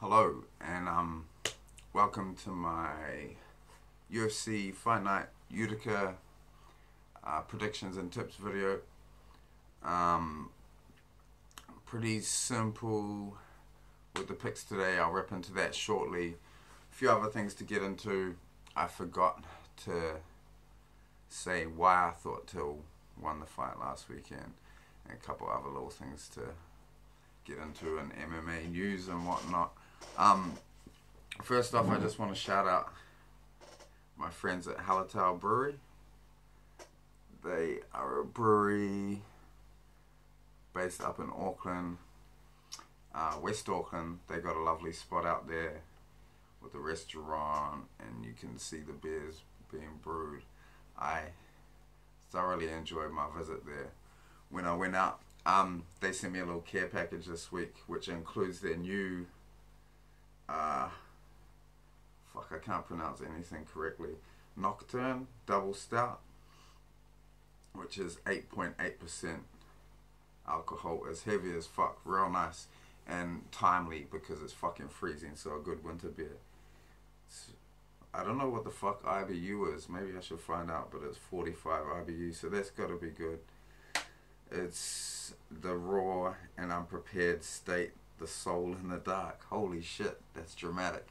Hello, and welcome to my UFC Fight Night Utica predictions and tips video. Pretty simple with the picks today. I'll rip into that shortly. A few other things to get into. I forgot to say why I thought Till won the fight last weekend, and a couple other little things to get into in MMA news and whatnot. First off, I just want to shout out my friends at Hallertau Brewery. They are a brewery based up in Auckland, West Auckland. They got a lovely spot out there with a restaurant, and you can see the beers being brewed. I thoroughly enjoyed my visit there. When I went out, they sent me a little care package this week, which includes their new I can't pronounce anything correctly, Nocturne Double Stout, which is 8.8% alcohol. It's heavy as fuck, real nice and timely because it's fucking freezing, so a good winter beer. I don't know what the fuck IBU is, maybe I should find out, but it's 45 IBU, so that's gotta be good. It's the raw and unprepared state, the soul in the dark. Holy shit, that's dramatic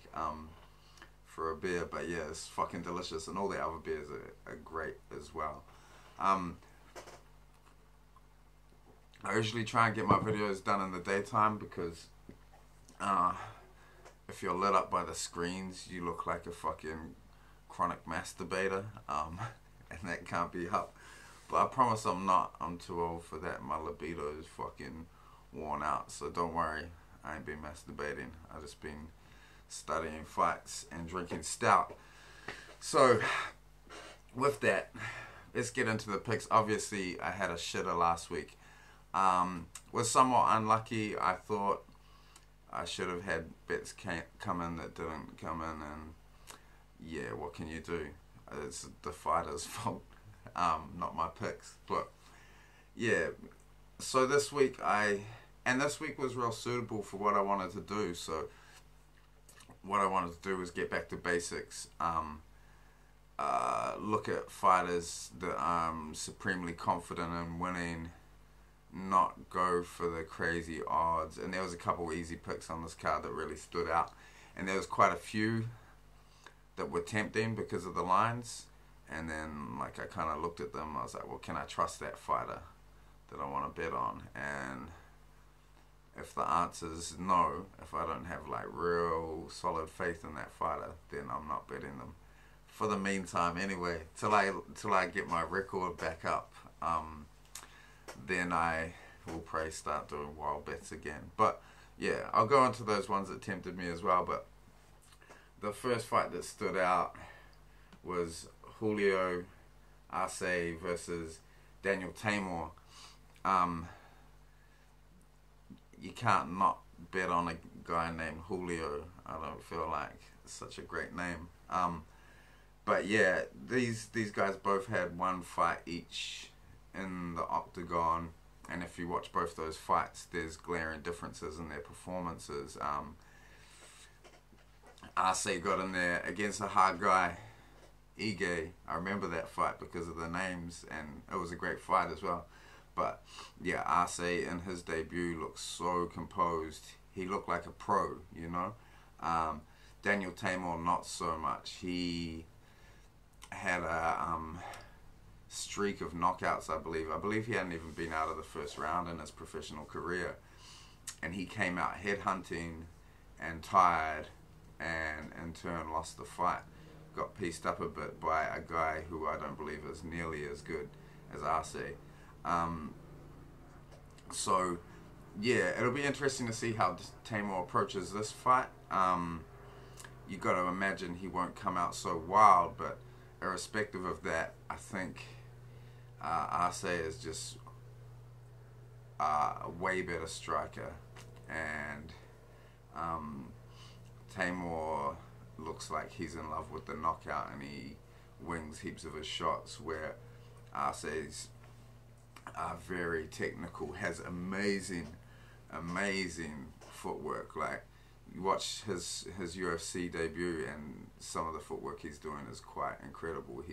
for a beer, but yeah, it's fucking delicious, and all the other beers are great as well. I usually try and get my videos done in the daytime because if you're lit up by the screens, you look like a fucking chronic masturbator, and that can't be up. But I promise I'm not. I'm too old for that. My libido is fucking worn out, so don't worry, I ain't been masturbating. I just been studying fights and drinking stout. So with that, let's get into the picks. Obviously I had a shitter last week. Was somewhat unlucky. I thought I should have had bets come in that didn't come in, and yeah, what can you do? It's the fighter's fault, not my picks. But yeah, so this week this week was real suitable for what I wanted to do. So what I wanted to do was get back to basics, look at fighters that I'm supremely confident in winning, not go for the crazy odds. And there was a couple easy picks on this card that really stood out, and there was quite a few that were tempting because of the lines. And then like I kind of looked at them, I was like, well, can I trust that fighter that I want to bet on? And if the answer is no, if I don't have like real solid faith in that fighter, then I'm not betting them for the meantime anyway, till I get my record back up. Then I will probably start doing wild bets again. But yeah, I'll go into those ones that tempted me as well. But the first fight that stood out was Julio Arce versus Daniel Taymor. You can't not bet on a guy named Julio. I don't feel like it's such a great name. But yeah, these guys both had one fight each in the octagon, and if you watch both those fights, there's glaring differences in their performances. Arce got in there against a hard guy, Ige. I remember that fight because of the names, and it was a great fight as well. But yeah, Arce in his debut looked so composed. He looked like a pro, you know. Daniel Taymor, not so much. He had a streak of knockouts, I believe. I believe he hadn't even been out of the first round in his professional career. And he came out headhunting and tired, and in turn lost the fight. Got pieced up a bit by a guy who I don't believe is nearly as good as Arce. So yeah, it'll be interesting to see how Taymor approaches this fight. You got to imagine he won't come out so wild, but irrespective of that, I think Arce is just a way better striker, and Taymor looks like he's in love with the knockout, and he wings heaps of his shots, where Arce's very technical, has amazing footwork. Like, you watch his UFC debut, and some of the footwork he's doing is quite incredible.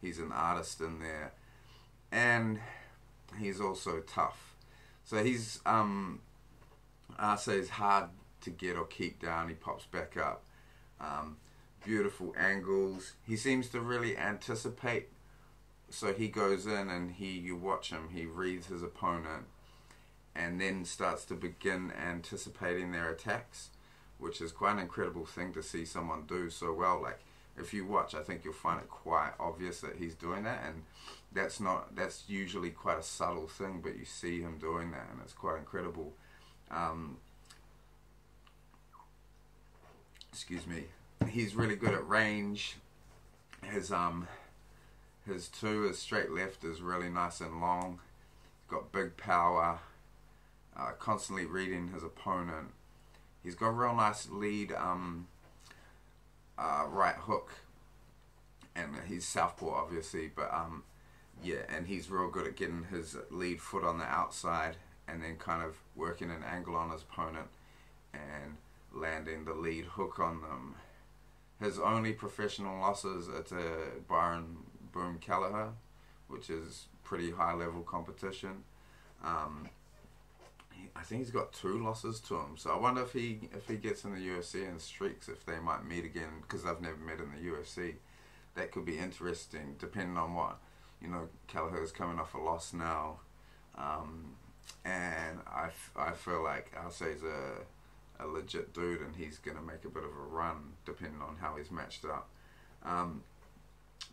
He's an artist in there, and he's also tough. So he's Arce is hard to get or keep down. He pops back up. Beautiful angles. He seems to really anticipate. So he goes in and you watch him. He reads his opponent, and then starts to begin anticipating their attacks, which is quite an incredible thing to see someone do so well. Like, if you watch, I think you'll find it quite obvious that he's doing that, and that's usually quite a subtle thing, but you see him doing that, and it's quite incredible. Excuse me. He's really good at range. His straight left is really nice and long. Got big power. Constantly reading his opponent. He's got a real nice lead right hook, and he's southpaw obviously, but yeah, and he's real good at getting his lead foot on the outside and then kind of working an angle on his opponent and landing the lead hook on them. His only professional losses are to Byron Boom Kelleher, which is pretty high level competition. I think he's got 2 losses to him, so I wonder if he gets in the UFC and streaks, if they might meet again, because I've never met in the UFC. That could be interesting, depending on what, you know, Kelleher's coming off a loss now, and I feel like Arce's a legit dude, and he's gonna make a bit of a run depending on how he's matched up.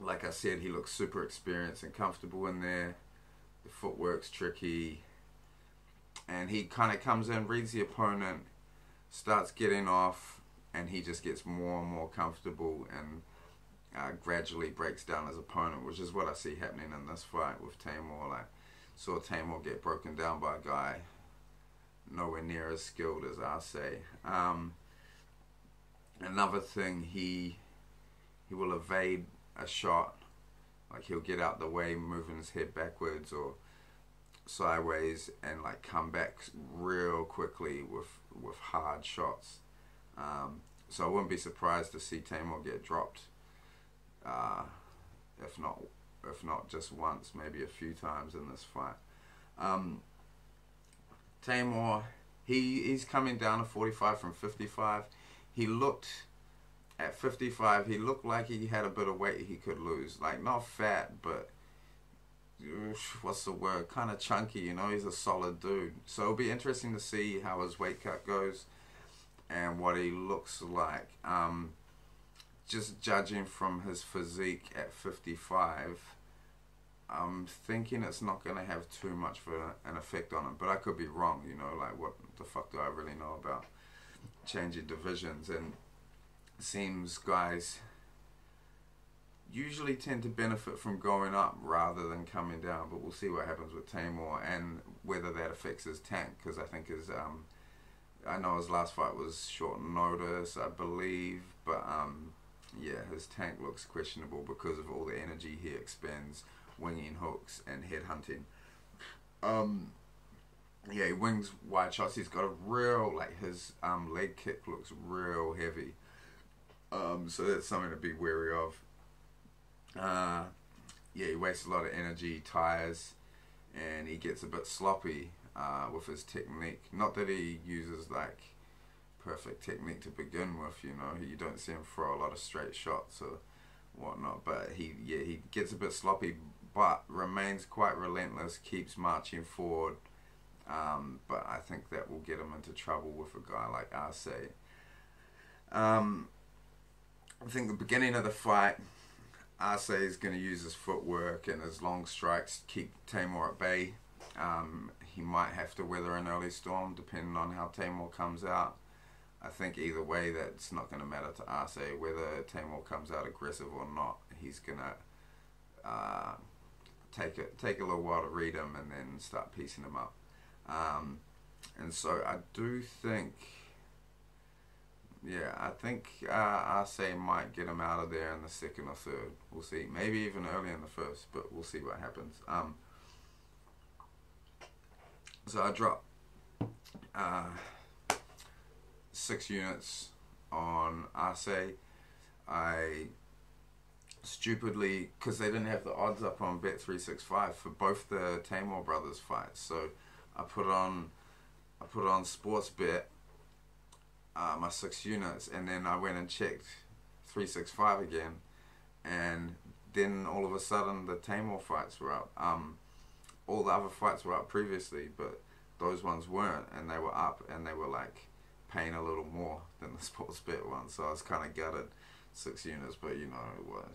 Like I said, he looks super experienced and comfortable in there. The footwork's tricky. And he kind of comes in, reads the opponent, starts getting off, and he just gets more and more comfortable and gradually breaks down his opponent, which is what I see happening in this fight with Taymor. Like, saw Taymor get broken down by a guy nowhere near as skilled as Arce. Another thing, he will evade a shot. Like, he'll get out the way, moving his head backwards or sideways, and like come back real quickly with hard shots. So I wouldn't be surprised to see Taymor get dropped, if not just once, maybe a few times in this fight. Taymor, he's coming down to 45 from 55. He looked at 55. He looked like he had a bit of weight he could lose. Like, not fat, but what's the word? Kind of chunky, you know. He's a solid dude. So it'll be interesting to see how his weight cut goes and what he looks like. Just judging from his physique at 55, I'm thinking it's not going to have too much of an effect on him. But I could be wrong, you know. Like, what the fuck do I really know about changing divisions? And it seems guys usually tend to benefit from going up rather than coming down, but we'll see what happens with Taymor and whether that affects his tank, because I think I know his last fight was short notice, I believe, but yeah, his tank looks questionable because of all the energy he expends winging hooks and head hunting. Yeah, he wings wide shots. He's got a real, like, his leg kick looks real heavy, so that's something to be wary of. Yeah, he wastes a lot of energy, tires, and he gets a bit sloppy with his technique. Not that he uses like perfect technique to begin with, you know. You don't see him throw a lot of straight shots or whatnot, but he gets a bit sloppy, but remains quite relentless, keeps marching forward. But I think that will get him into trouble with a guy like Arce. I think the beginning of the fight, Arce is going to use his footwork and his long strikes to keep Taymor at bay. He might have to weather an early storm depending on how Taymor comes out. I think either way that's not going to matter to Arce. Whether Taymor comes out aggressive or not, he's going to take a little while to read him and then start piecing him up. And so I do think, yeah, I think Arce might get him out of there in the second or third. We'll see. Maybe even early in the first, but we'll see what happens. So I drop 6 units on Arce. I stupidly, because they didn't have the odds up on Bet365 for both the Taymor brothers fights, so I put on Sportsbet my 6 units, and then I went and checked 365 again, and then all of a sudden the Taymor fights were up. All the other fights were up previously, but those ones weren't, and they were up, and they were like paying a little more than the Sportsbet one, so I was kind of gutted. 6 units, but you know what,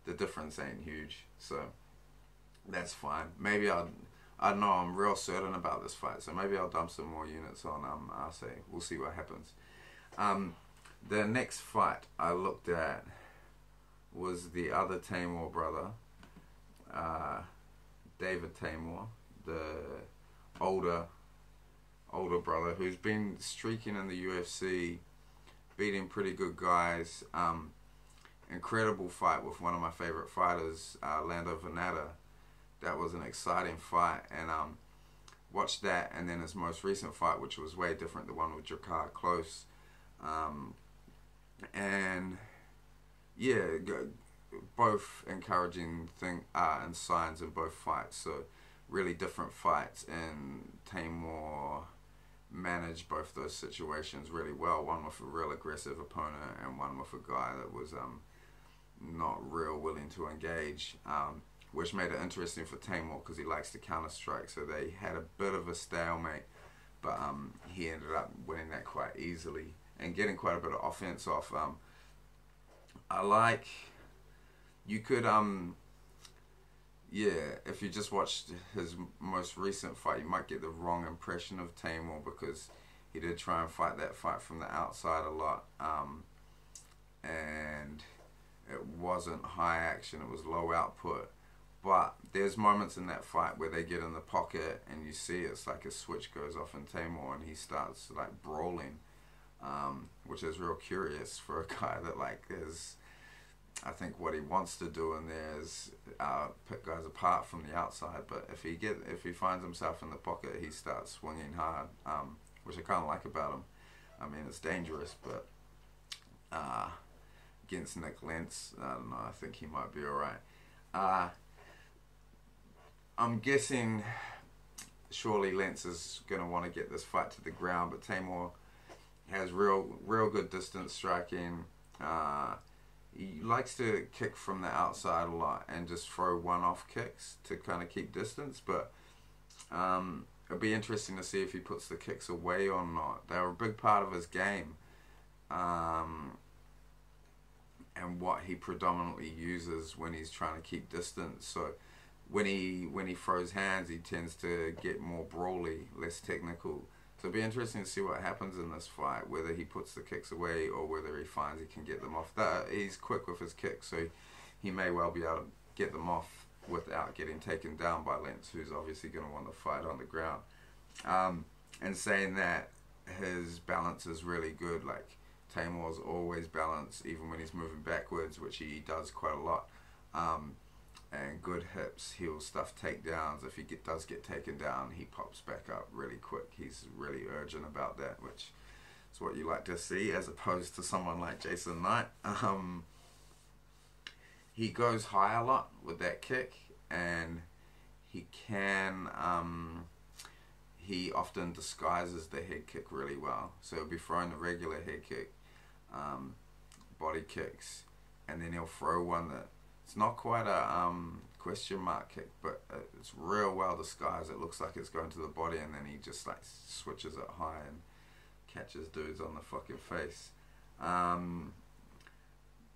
the difference ain't huge, so that's fine. Maybe I don't know, I'm real certain about this fight, so maybe I'll dump some more units on Arce. We'll see what happens. The next fight I looked at was the other Taymor brother, David Taymor, the older brother, who's been streaking in the UFC, beating pretty good guys. Incredible fight with one of my favorite fighters, Venata. That was an exciting fight, and watched that, and then his most recent fight, which was way different, the one with Utica close, and yeah, both encouraging and signs in both fights. So really different fights, and Taymor managed both those situations really well. One with a real aggressive opponent, and one with a guy that was not real willing to engage, which made it interesting for Taymor because he likes to counter strike. So they had a bit of a stalemate, but he ended up winning that quite easily and getting quite a bit of offense off. You could yeah, if you just watched his most recent fight, you might get the wrong impression of Taymor, because he did try and fight that fight from the outside a lot, and it wasn't high action, it was low output. But there's moments in that fight where they get in the pocket and you see it's like a switch goes off in Taymor and he starts like brawling, which is real curious for a guy that I think what he wants to do in there is pick guys apart from the outside. But if he finds himself in the pocket, he starts swinging hard, which I kind of like about him. I mean, it's dangerous, but against Lentz, I don't know, I think he might be alright. I'm guessing surely Lentz is going to want to get this fight to the ground, but Taymor has real good distance striking. He likes to kick from the outside a lot and just throw one-off kicks to kind of keep distance, but it'll be interesting to see if he puts the kicks away or not. They're a big part of his game, and what he predominantly uses when he's trying to keep distance. So when he throws hands, he tends to get more brawly, less technical. So it'll be interesting to see what happens in this fight, whether he puts the kicks away or whether he finds he can get them off. He's quick with his kicks, so he may well be able to get them off without getting taken down by Lentz, who's obviously going to want to fight on the ground. And saying that, his balance is really good. Like, Taymor's always balanced, even when he's moving backwards, which he does quite a lot. And good hips, he'll stuff takedowns. If he does get taken down, he pops back up really quick. He's really urgent about that, which is what you like to see, as opposed to someone like Jason Knight. He goes high a lot with that kick, and he often disguises the head kick really well. So he'll be throwing the regular head kick, body kicks, and then he'll throw one that it's not quite a question mark kick, but it's real well disguised. It looks like it's going to the body, and then he just like switches it high and catches dudes on the fucking face.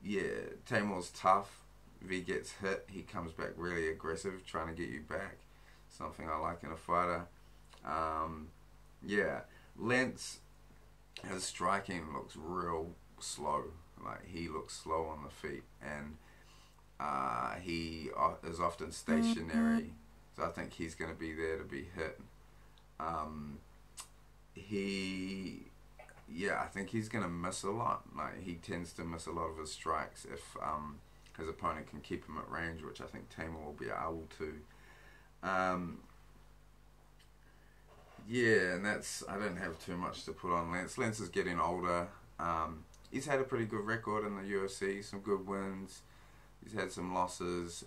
Yeah, Taymor's tough. If he gets hit, he comes back really aggressive, trying to get you back. Something I like in a fighter. Yeah, Lentz, his striking looks real slow. Like, he looks slow on the feet, and he is often stationary, so I think he's going to be there to be hit. I think he's going to miss a lot. Like, he tends to miss a lot of his strikes if his opponent can keep him at range, which I think Taymor will be able to. yeah, and that's, I don't have too much to put on Lentz. Lentz is getting older. He's had a pretty good record in the UFC, some good wins. He's had some losses.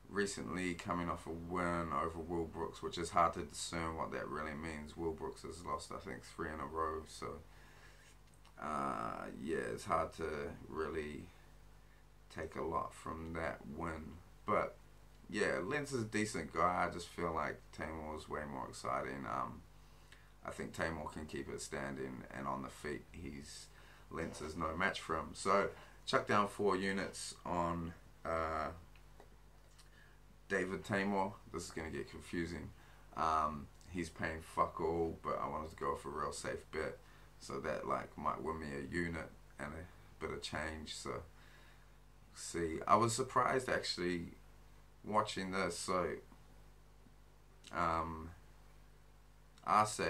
Recently coming off a win over Will Brooks, which is hard to discern what that really means. Will Brooks has lost, I think, 3 in a row, so yeah, it's hard to really take a lot from that win. But yeah, Lentz is a decent guy. I just feel like Taymor is way more exciting. I think Taymor can keep it standing, and on the feet, Lentz is no match for him. So chuck down 4 units on David Taymor. This is going to get confusing. He's paying fuck all, but I wanted to go for a real safe bet, so that like might win me a unit and a bit of change. So see, I was surprised actually watching this. So Arce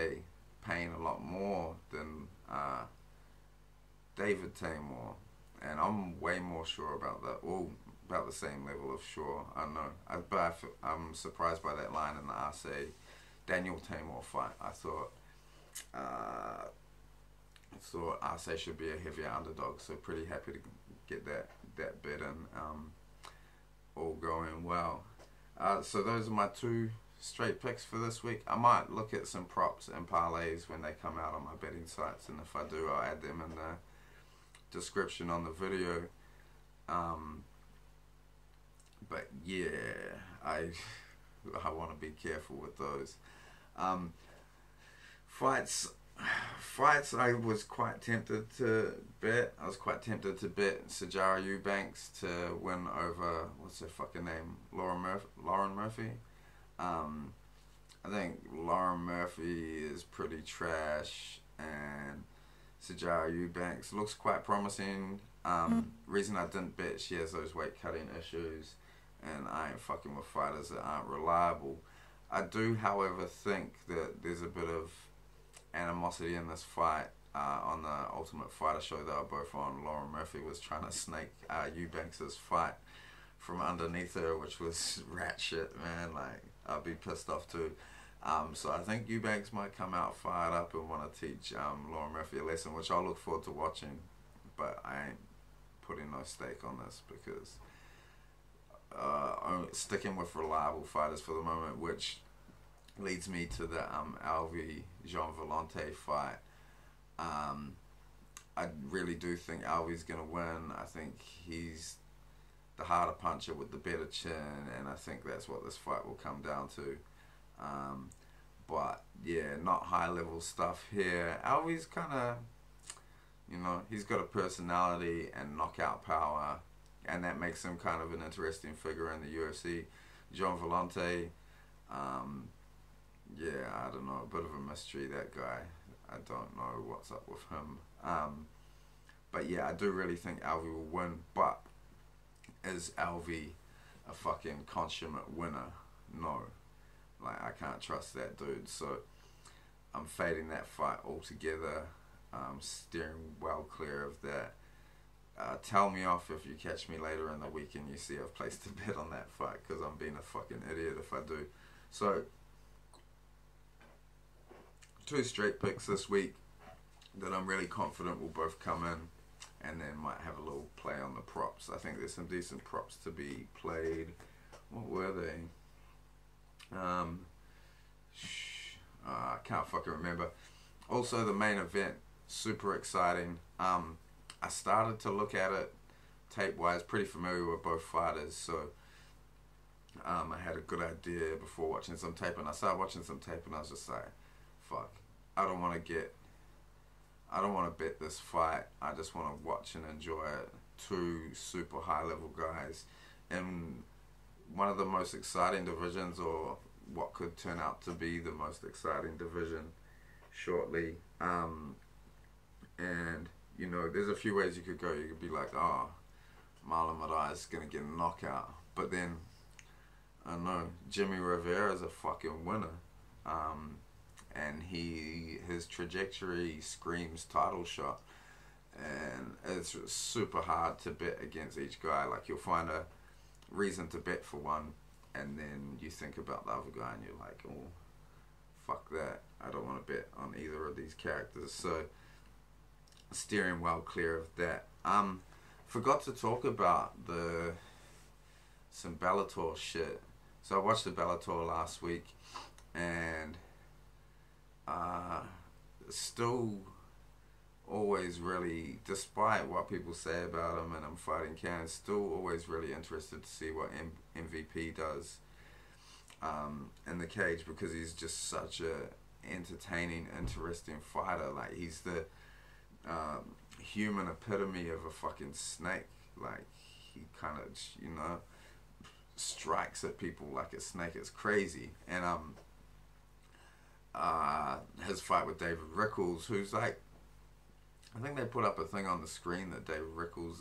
paying a lot more than David Taymor, and I'm way more sure about that. Well, about the same level of sure. I know, but I'm surprised by that line in the Arce Daniel Taymor fight. I thought Arce should be a heavier underdog. So pretty happy to get that bet in. All going well. So those are my 2 straight picks for this week. I might look at some props and parlays when they come out on my betting sites, and if I do, I'll add them in the description on the video. But yeah, I want to be careful with those. Fights I was quite tempted to bet. I was quite tempted to bet Sijara Eubanks to win over, what's her fucking name, Lauren Murphy. I think Lauren Murphy is pretty trash, and Sijara Eubanks looks quite promising. Reason I didn't bet, she has those weight cutting issues, and I ain't fucking with fighters that aren't reliable. I do, however, think that there's a bit of animosity in this fight. On the Ultimate Fighter show that I both on, Lauren Murphy was trying to snake Eubanks' fight from underneath her, which was rat shit, man. Like, I'd be pissed off too. So I think Eubanks might come out fired up and want to teach Lauren Murphy a lesson, which I'll look forward to watching. But I ain't putting no stake on this, because sticking with reliable fighters for the moment, which leads me to the Alvi Jean Volante fight. I really do think Alvi's gonna win. I think he's the harder puncher with the better chin, and I think that's what this fight will come down to. But yeah, not high level stuff here. Alvi's kind of, he's got a personality and knockout power, and that makes him kind of an interesting figure in the UFC. Jean Volante, yeah, I don't know, a bit of a mystery, that guy. I don't know what's up with him. But yeah, I do really think Alvi will win. But is Alvi a fucking consummate winner? No. Like, I can't trust that dude. So I'm fading that fight altogether. Steering well clear of that. Tell me off if you catch me later in the week and you see I've placed a bet on that fight, because I'm being a fucking idiot if I do. So 2 straight picks this week that I'm really confident will both come in, and then might have a little play on the props. I think there's some decent props to be played. What were they? I can't fucking remember. Also, the main event, super exciting. I started to look at it tape-wise, pretty familiar with both fighters, so I had a good idea before watching some tape, and I started watching some tape, and I was just like, fuck, I don't want to bet this fight. I just want to watch and enjoy it. 2 super high-level guys in one of the most exciting divisions, or what could turn out to be the most exciting division shortly. And there's a few ways you could go. You could be like, oh, Marlon Moraes is going to get a knockout. But then, I don't know, Jimmy Rivera is a fucking winner. And his trajectory screams title shot. And it's super hard to bet against each guy. Like, you'll find a reason to bet for one, and then you think about the other guy and you're like, oh, fuck that. I don't want to bet on either of these characters. So steering well clear of that. Forgot to talk about some Bellator shit. So I watched the Bellator last week, and still always really, despite what people say about him, and I'm fighting Can, still always really interested to see what MVP does in the cage, because he's just such a entertaining, interesting fighter. Like, he's the human epitome of a fucking snake. Like, he kind of, you know, strikes at people like a snake. It's crazy. And his fight with David Rickles, who's like, I think they put up a thing on the screen that David Rickles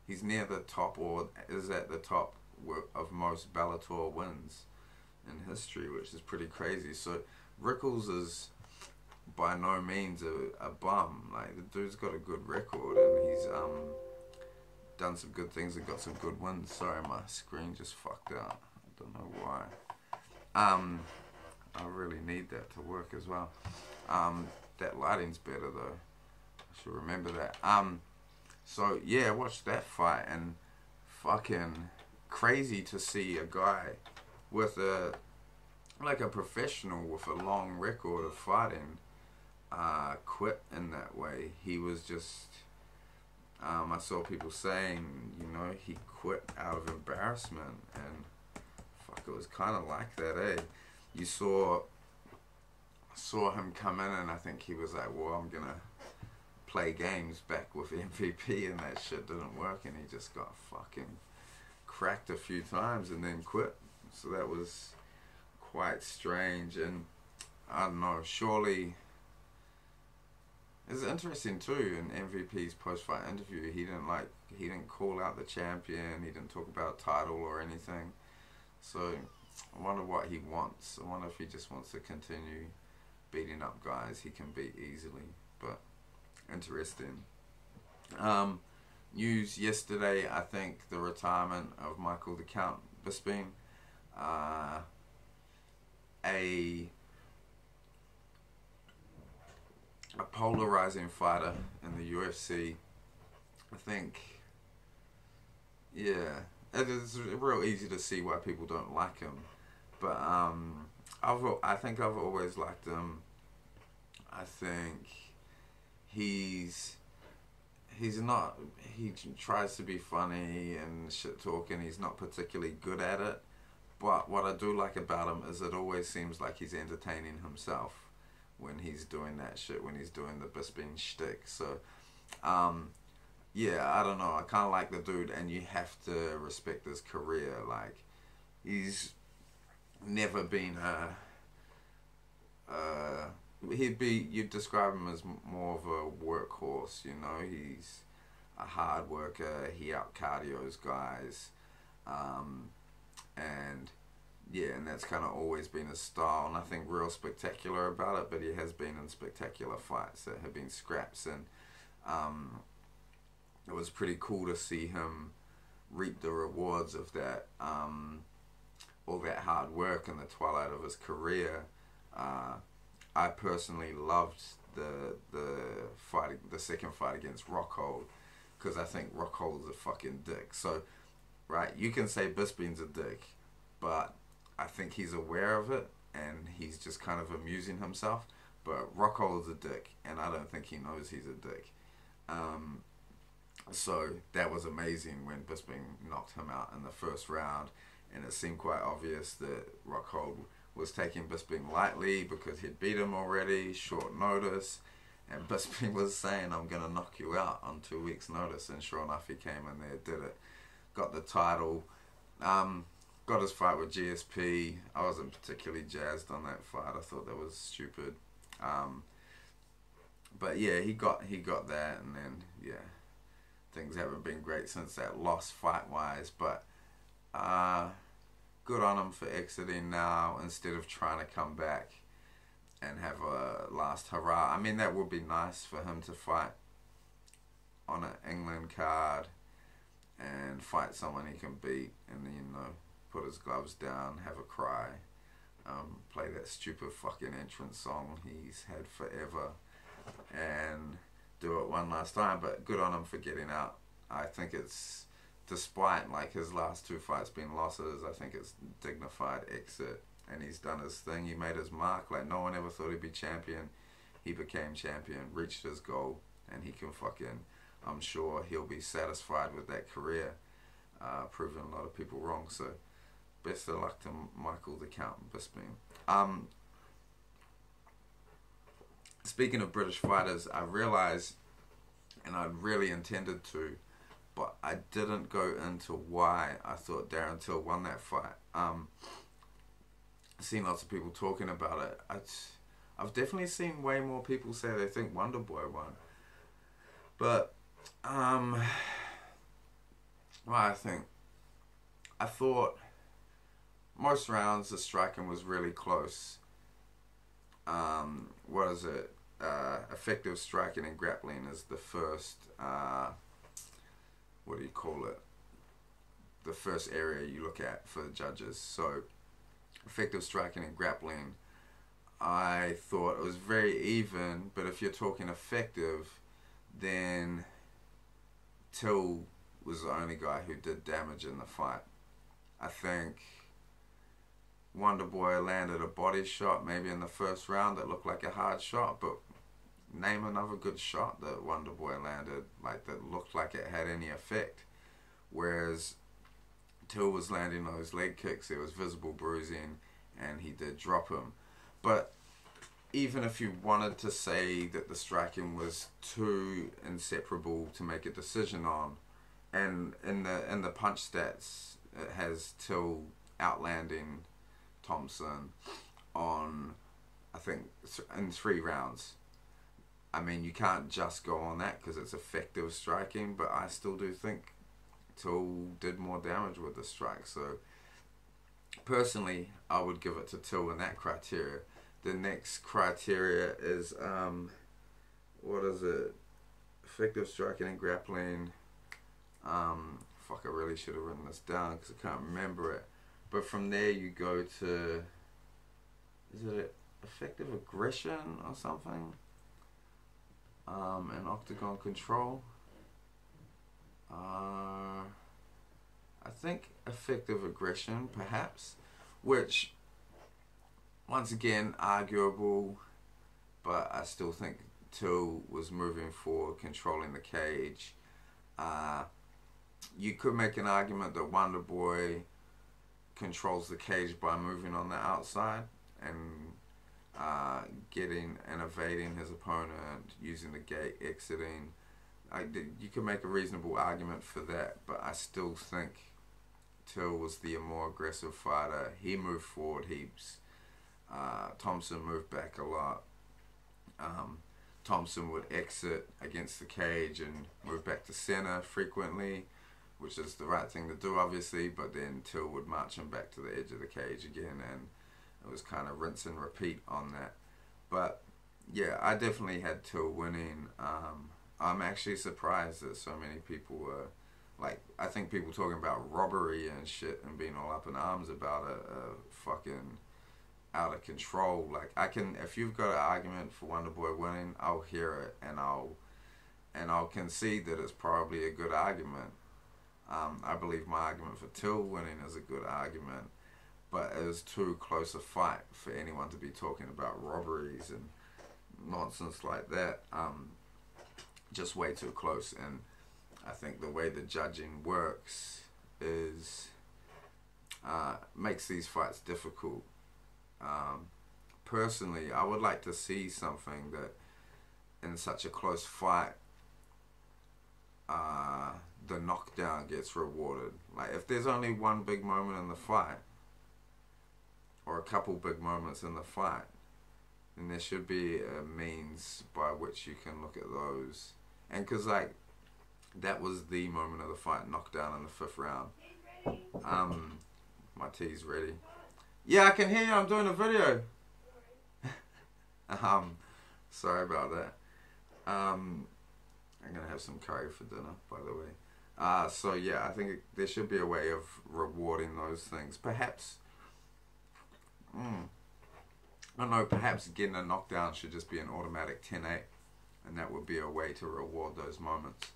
he's near the top, or is at the top of most Bellator wins in history, which is pretty crazy. So Rickles is by no means a bum. Like, the dude's got a good record, and he's done some good things and got some good wins. Sorry, my screen just fucked out. I don't know why. I really need that to work as well. That lighting's better though. I should remember that. So yeah, watched that fight, and fucking crazy to see a guy with a professional with a long record of fighting quit in that way. He was just I saw people saying, you know, he quit out of embarrassment, and fuck, it was kind of like that, eh? You saw him come in, and I think he was like, well, I'm gonna play games back with MVP, and that shit didn't work, and he just got fucking cracked a few times and then quit. So that was quite strange. And I don't know, surely it's interesting too. In MVP's post-fight interview, he didn't call out the champion, he didn't talk about a title or anything. So I wonder what he wants. I wonder if he just wants to continue beating up guys he can beat easily. But interesting. News yesterday, I think, the retirement of Michael the Count Bisping. A polarizing fighter in the UFC. I think, yeah, it's real easy to see why people don't like him. But I think I've always liked him. I think he tries to be funny and shit talking. He's not particularly good at it. But what I do like about him is it always seems like he's entertaining himself when he's doing that shit, when he's doing the Bisping shtick. So, yeah, I don't know. I kind of like the dude, and you have to respect his career. Like, he's never been you'd describe him as more of a workhorse, you know. He's a hard worker. He out-cardios guys. And yeah, and that's kind of always been his style. Nothing real spectacular about it, but he has been in spectacular fights that have been scraps, and it was pretty cool to see him reap the rewards of that, all that hard work in the twilight of his career. I personally loved the second fight against Rockhold, because I think Rockhold's a fucking dick. So, right, you can say Bisping's a dick, but I think he's aware of it, and he's just kind of amusing himself. But Rockhold's a dick, and I don't think he knows he's a dick. So that was amazing when Bisping knocked him out in the first round, and it seemed quite obvious that Rockhold was taking Bisping lightly because he'd beat him already, short notice, and Bisping was saying, I'm going to knock you out on 2 weeks notice, and sure enough, he came in there, did it, got the title, got his fight with GSP. I wasn't particularly jazzed on that fight. I thought that was stupid. But yeah, he got that, and then, yeah, things haven't been great since that loss fight-wise, but good on him for exiting now instead of trying to come back and have a last hurrah. I mean, that would be nice for him to fight on an England card and fight someone he can beat, and then, you know, put his gloves down, have a cry. play that stupid fucking entrance song he's had forever, and do it one last time. But good on him for getting out. I think it's, despite like his last 2 fights being losses, I think it's dignified exit, and he's done his thing. He made his mark. Like, no one ever thought he'd be champion. He became champion, reached his goal, and he can fucking, I'm sure he'll be satisfied with that career, proving a lot of people wrong. So best of luck to Michael the Count Bisping. Speaking of British fighters, I realized, and I really intended to, but I didn't go into why I thought Darren Till won that fight. I've seen lots of people talking about it. I've definitely seen way more people say they think Wonderboy won. But, well, I thought most rounds the striking was really close. What is it? Effective striking and grappling is the first, what do you call it? The first area you look at for the judges. So, effective striking and grappling, I thought it was very even, but if you're talking effective, then Till was the only guy who did damage in the fight. I think Wonderboy landed a body shot maybe in the first round that looked like a hard shot, but name another good shot that Wonderboy landed, like that looked like it had any effect. Whereas Till was landing those leg kicks, there was visible bruising, and he did drop him. But even if you wanted to say that the striking was too inseparable to make a decision on, and in the punch stats it has Till outlanding Thompson on, I think, in 3 rounds. I mean, you can't just go on that because it's effective striking, but I still do think Till did more damage with the strike. So personally, I would give it to Till in that criteria. The next criteria is, what is it? Effective striking and grappling. Fuck, I really should have written this down because I can't remember it. But from there you go to, is it effective aggression or something? And octagon control. I think effective aggression, perhaps, which, once again, arguable, but I still think Till was moving forward, controlling the cage. You could make an argument that Wonderboy controls the cage by moving on the outside and getting and evading his opponent, using the gate, exiting. You could make a reasonable argument for that, but I still think Till was the more aggressive fighter. He moved forward heaps. Thompson moved back a lot. Thompson would exit against the cage and move back to center frequently, which is the right thing to do, obviously, but then Till would march him back to the edge of the cage again, and it was kind of rinse and repeat on that. But yeah, I definitely had Till winning. I'm actually surprised that so many people were, like, I think people talking about robbery and shit and being all up in arms about it fucking out of control. Like, if you've got an argument for Wonderboy winning, I'll hear it, and I'll concede that it's probably a good argument. I believe my argument for Till winning is a good argument, but it was too close a fight for anyone to be talking about robberies and nonsense like that. Just way too close. And I think the way the judging works is makes these fights difficult. Personally, I would like to see something that in such a close fight, the knockdown gets rewarded. Like, if there's only one big moment in the fight, or a couple big moments in the fight, then there should be a means by which you can look at those. And because, like, that was the moment of the fight, knockdown in the 5th round. My tea's ready. Yeah, I can hear you, I'm doing a video. Sorry about that. I'm gonna have some curry for dinner, by the way. So yeah, I think there should be a way of rewarding those things. Perhaps I don't know, perhaps getting a knockdown should just be an automatic 10-8, and that would be a way to reward those moments.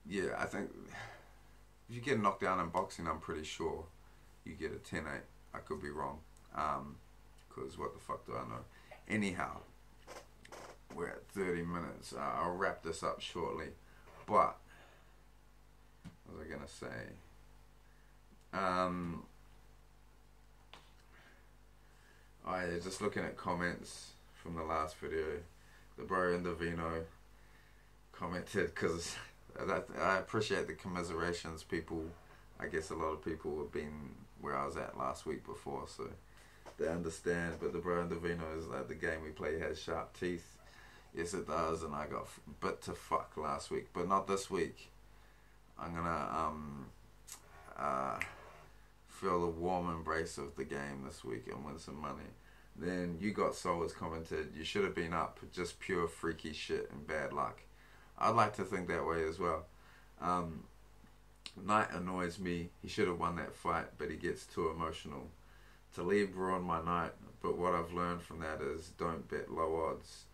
Yeah, I think if you get a knockdown in boxing, I'm pretty sure you get a 10-8. I could be wrong, because what the fuck do I know? Anyhow, we're at 30 minutes. I'll wrap this up shortly, but what was I gonna say? Oh yeah, just looking at comments from the last video. The bro in the Vino commented, because I appreciate the commiserations. People, I guess a lot of people have been where I was at last week before, so they understand. But the bro in the Vino is like, the game we play has sharp teeth. Yes it does, and I got bit to fuck last week, but not this week. I'm gonna feel the warm embrace of the game this week and win some money. Then You Got Soul has commented, you should have been up, just pure freaky shit and bad luck. I'd like to think that way as well. Knight annoys me. He should have won that fight, but he gets too emotional. Talib ruined my night, but what I've learned from that is don't bet low odds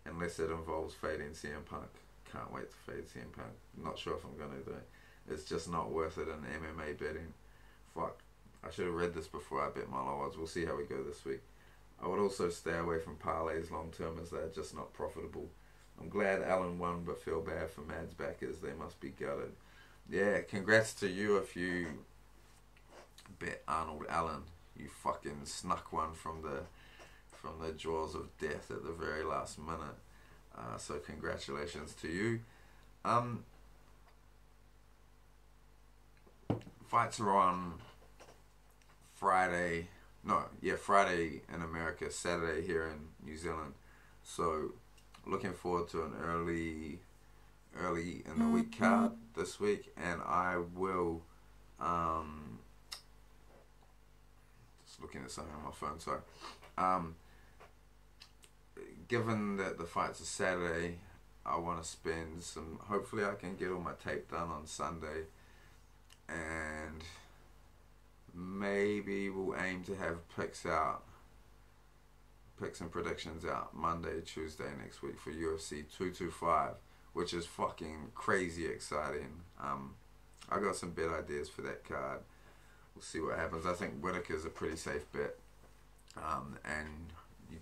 unless it involves fading CM Punk. Can't wait to fade CM Punk. Not sure if I'm going to though. It's just not worth it in MMA betting. Fuck. I should have read this before I bet my low odds. We'll see how we go this week. I would also stay away from parlays long term, as they're just not profitable. I'm glad Allen won, but feel bad for Mad's backers. They must be gutted. Yeah, congrats to you if you bet Arnold Allen. You fucking snuck one from the jaws of death at the very last minute. So congratulations to you. Fights are on Friday. Friday in America, Saturday here in New Zealand. So looking forward to an early in the week card this week, and I will just looking at something on my phone, sorry. Given that the fights are Saturday, I want to spend some, hopefully I can get all my tape done on Sunday, and maybe we'll aim to have picks and predictions out Monday, Tuesday next week for UFC 225, which is fucking crazy exciting. I got some bet ideas for that card. We'll see what happens. I think Whitaker's a pretty safe bet, and you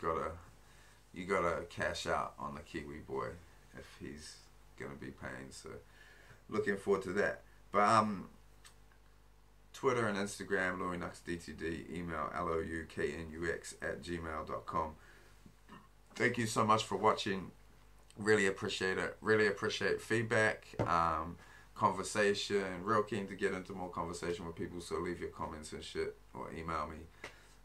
gotta cash out on the Kiwi boy if he's gonna be paying. So looking forward to that. But Twitter and Instagram, louknux, email louknux@gmail.com. Thank you so much for watching. Really appreciate it. Really appreciate feedback, conversation. Real keen to get into more conversation with people, so leave your comments and shit, or email me,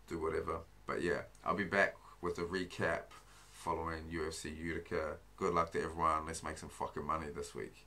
do whatever. But yeah, I'll be back with a recap following UFC Utica. Good luck to everyone. Let's make some fucking money this week.